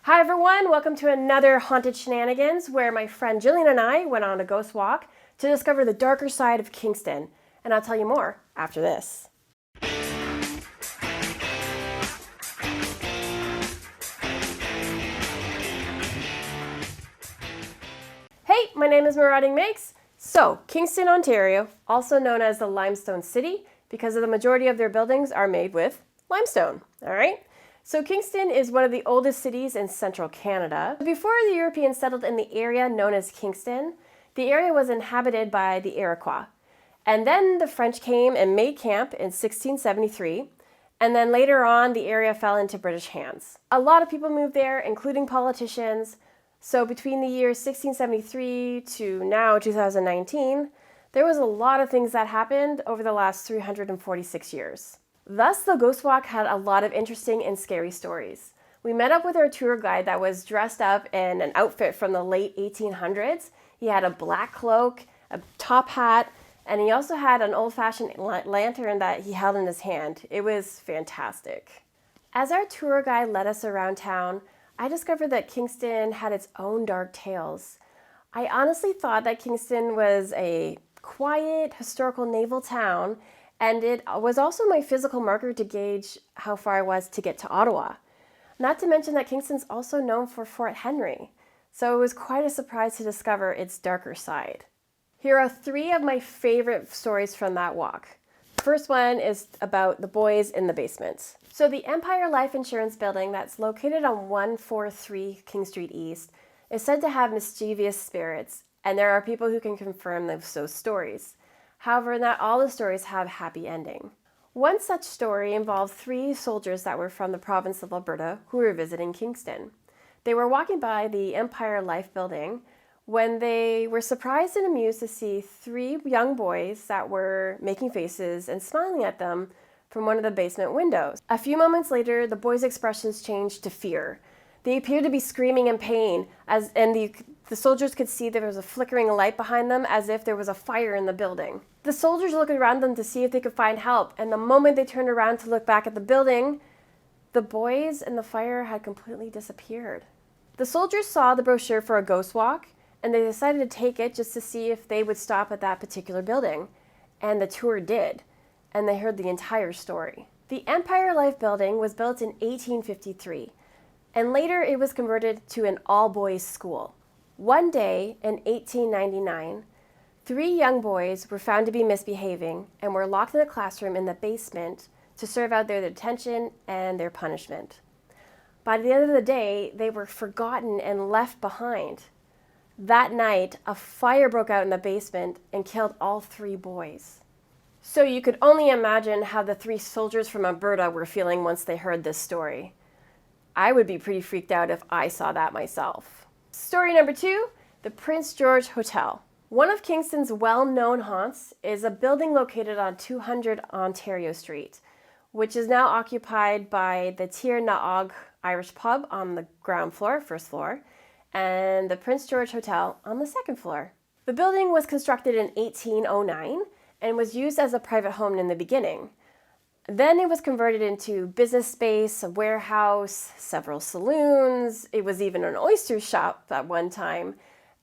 Hi everyone, welcome to another Haunted Shenanigans where my friend Jillian and I went on a ghost walk to discover the darker side of Kingston. And I'll tell you more after this. Hey, my name is Marauding Megs. So, Kingston, Ontario, also known as the Limestone City, because of the majority of their buildings are made with limestone, all right? So Kingston is one of the oldest cities in central Canada. Before the Europeans settled in the area known as Kingston, the area was inhabited by the Iroquois. And then the French came and made camp in 1673, and then later on the area fell into British hands. A lot of people moved there, including politicians. So between the years 1673 to now 2019, there was a lot of things that happened over the last 346 years. Thus, the Ghost Walk had a lot of interesting and scary stories. We met up with our tour guide that was dressed up in an outfit from the late 1800s. He had a black cloak, a top hat, and he also had an old-fashioned lantern that he held in his hand. It was fantastic. As our tour guide led us around town, I discovered that Kingston had its own dark tales. I honestly thought that Kingston was a quiet, historical naval town, and it was also my physical marker to gauge how far I was to get to Ottawa. Not to mention that Kingston's also known for Fort Henry, so it was quite a surprise to discover its darker side. Here are three of my favorite stories from that walk. The first one is about the boys in the basement. So the Empire Life Insurance building that's located on 143 King Street East is said to have mischievous spirits, and there are people who can confirm those stories. However, not all the stories have a happy ending. One such story involved three soldiers that were from the province of Alberta who were visiting Kingston. They were walking by the Empire Life building when they were surprised and amused to see three young boys that were making faces and smiling at them from one of the basement windows. A few moments later, the boys' expressions changed to fear. They appeared to be screaming in pain, and the soldiers could see there was a flickering light behind them as if there was a fire in the building. The soldiers looked around them to see if they could find help, and the moment they turned around to look back at the building, the boys and the fire had completely disappeared. The soldiers saw the brochure for a ghost walk, and they decided to take it just to see if they would stop at that particular building. And the tour did, and they heard the entire story. The Empire Life building was built in 1853, and later it was converted to an all-boys school. One day in 1899, three young boys were found to be misbehaving and were locked in a classroom in the basement to serve out their detention and their punishment. By the end of the day, they were forgotten and left behind. That night, a fire broke out in the basement and killed all three boys. So you could only imagine how the three soldiers from Alberta were feeling once they heard this story. I would be pretty freaked out if I saw that myself. Story number 2, the Prince George Hotel. One of Kingston's well-known haunts is a building located on 200 Ontario Street, which is now occupied by the Tir na Og Irish pub on the ground floor, first floor, and the Prince George Hotel on the second floor. The building was constructed in 1809 and was used as a private home in the beginning. Then it was converted into business space, a warehouse, several saloons. It was even an oyster shop at one time.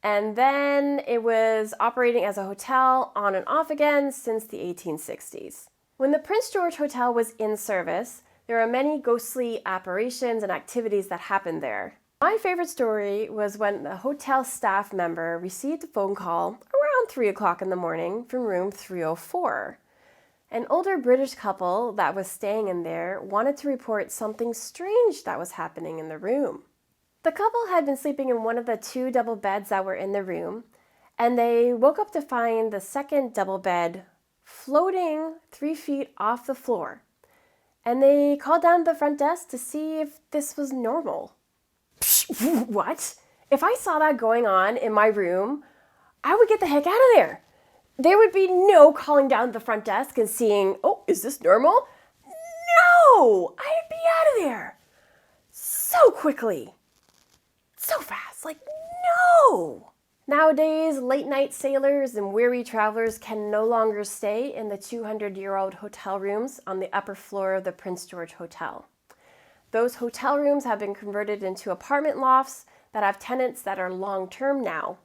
And then it was operating as a hotel on and off again since the 1860s. When the Prince George Hotel was in service, there are many ghostly apparitions and activities that happened there. My favorite story was when a hotel staff member received a phone call around 3 o'clock in the morning from room 304. An older British couple that was staying in there wanted to report something strange that was happening in the room. The couple had been sleeping in one of the two double beds that were in the room, and they woke up to find the second double bed floating 3 feet off the floor. And they called down to the front desk to see if this was normal. What? If I saw that going on in my room, I would get the heck out of there. There would be no calling down to the front desk and seeing, oh, is this normal? No! I'd be out of there so quickly. So fast, like, no! Nowadays, late-night sailors and weary travelers can no longer stay in the 200-year-old hotel rooms on the upper floor of the Prince George Hotel. Those hotel rooms have been converted into apartment lofts that have tenants that are long-term now.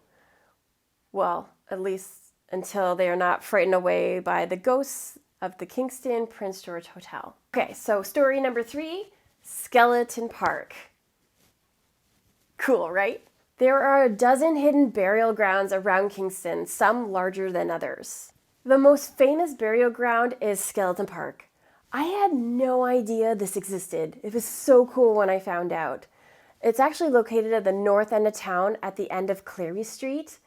Well, at least until they are not frightened away by the ghosts of the Kingston Prince George Hotel. Okay, so story number 3, Skeleton Park. Cool, right? There are a dozen hidden burial grounds around Kingston, some larger than others. The most famous burial ground is Skeleton Park. I had no idea this existed. It was so cool when I found out. It's actually located at the north end of town at the end of Clary Street.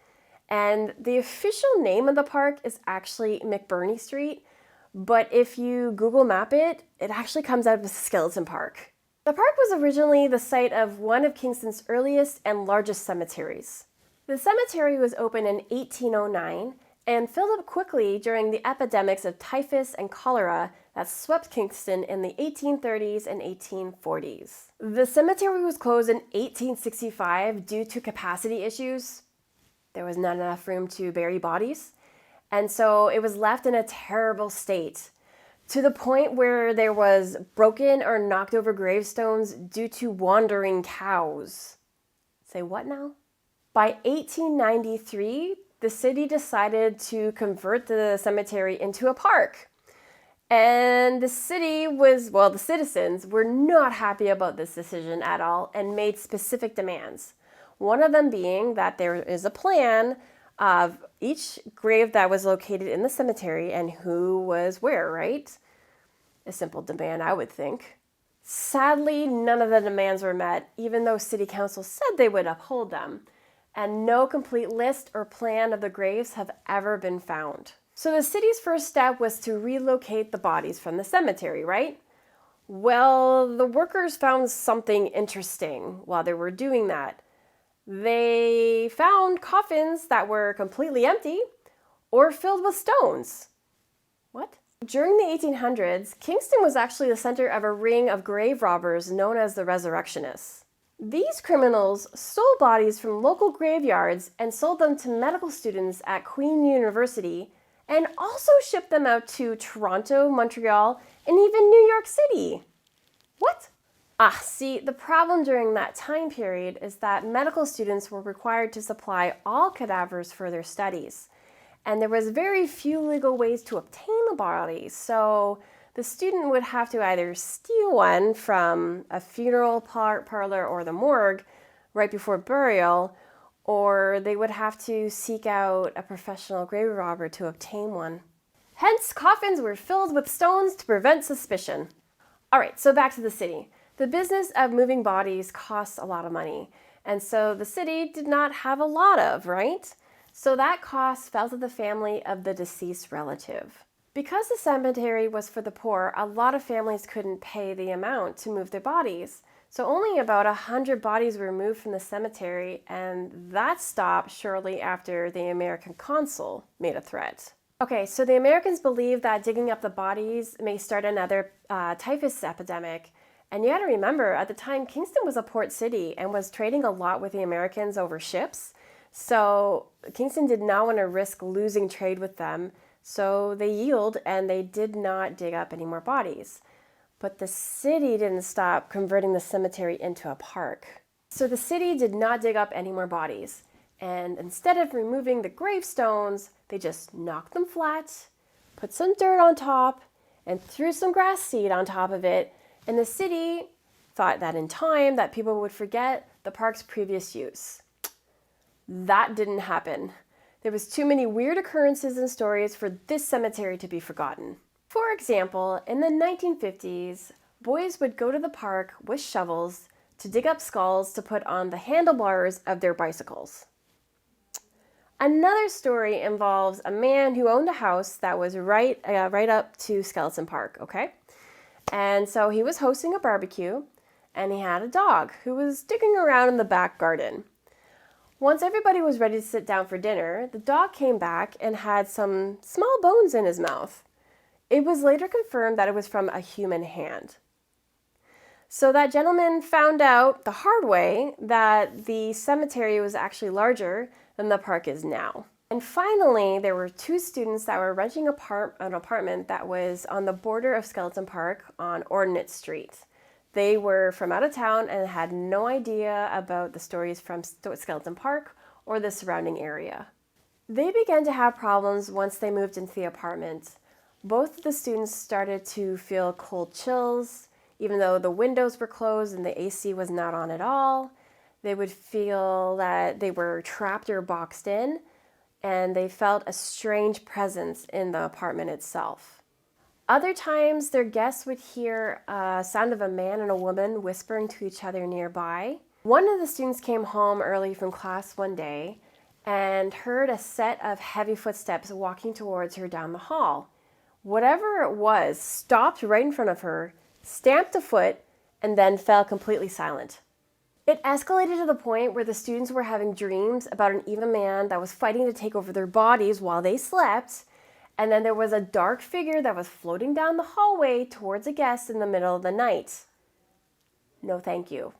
And the official name of the park is actually McBurney Street. But if you Google map it, it actually comes out as Skeleton Park. The park was originally the site of one of Kingston's earliest and largest cemeteries. The cemetery was opened in 1809 and filled up quickly during the epidemics of typhus and cholera that swept Kingston in the 1830s and 1840s. The cemetery was closed in 1865 due to capacity issues. There was not enough room to bury bodies, and so it was left in a terrible state, to the point where there was broken or knocked over gravestones due to wandering cows. Say what now? By 1893, the city decided to convert the cemetery into a park. And the citizens were not happy about this decision at all and made specific demands. One of them being that there is a plan of each grave that was located in the cemetery and who was where, right? A simple demand, I would think. Sadly, none of the demands were met, even though City Council said they would uphold them. And no complete list or plan of the graves have ever been found. So the city's first step was to relocate the bodies from the cemetery, right? Well, the workers found something interesting while they were doing that. They found coffins that were completely empty or filled with stones. What? During the 1800s, Kingston was actually the center of a ring of grave robbers known as the Resurrectionists. These criminals stole bodies from local graveyards and sold them to medical students at Queen University, and also shipped them out to Toronto, Montreal, and even New York City. What? See, the problem during that time period is that medical students were required to supply all cadavers for their studies, and there was very few legal ways to obtain the bodies, so the student would have to either steal one from a funeral parlor or the morgue right before burial, or they would have to seek out a professional grave robber to obtain one. Hence, coffins were filled with stones to prevent suspicion. All right, so back to the city. The business of moving bodies costs a lot of money, and so the city did not have a lot of, right? So that cost fell to the family of the deceased relative. Because the cemetery was for the poor, a lot of families couldn't pay the amount to move their bodies. So only about 100 bodies were moved from the cemetery, and that stopped shortly after the American consul made a threat. Okay, so the Americans believed that digging up the bodies may start another typhus epidemic. And you got to remember, at the time, Kingston was a port city and was trading a lot with the Americans over ships. So Kingston did not want to risk losing trade with them. So they yielded and they did not dig up any more bodies. But the city didn't stop converting the cemetery into a park. So the city did not dig up any more bodies. And instead of removing the gravestones, they just knocked them flat, put some dirt on top, and threw some grass seed on top of it. And the city thought that in time that people would forget the park's previous use. That didn't happen. There was too many weird occurrences and stories for this cemetery to be forgotten. For example, in the 1950s, boys would go to the park with shovels to dig up skulls to put on the handlebars of their bicycles. Another story involves a man who owned a house that was right up to Skeleton Park, okay? And so he was hosting a barbecue, and he had a dog who was digging around in the back garden. Once everybody was ready to sit down for dinner, the dog came back and had some small bones in his mouth. It was later confirmed that it was from a human hand. So that gentleman found out the hard way that the cemetery was actually larger than the park is now. And finally, there were two students that were renting an apartment that was on the border of Skeleton Park on Ordnance Street. They were from out of town and had no idea about the stories from Skeleton Park or the surrounding area. They began to have problems once they moved into the apartment. Both of the students started to feel cold chills, even though the windows were closed and the AC was not on at all. They would feel that they were trapped or boxed in, and they felt a strange presence in the apartment itself. Other times, their guests would hear a sound of a man and a woman whispering to each other nearby. One of the students came home early from class one day and heard a set of heavy footsteps walking towards her down the hall. Whatever it was stopped right in front of her, stamped a foot, and then fell completely silent. It escalated to the point where the students were having dreams about an evil man that was fighting to take over their bodies while they slept, and then there was a dark figure that was floating down the hallway towards a guest in the middle of the night. No thank you.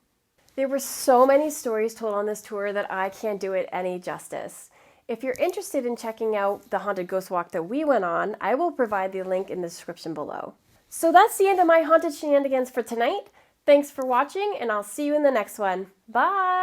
There were so many stories told on this tour that I can't do it any justice. If you're interested in checking out the haunted ghost walk that we went on, I will provide the link in the description below. So that's the end of my haunted shenanigans for tonight. Thanks for watching, and I'll see you in the next one. Bye!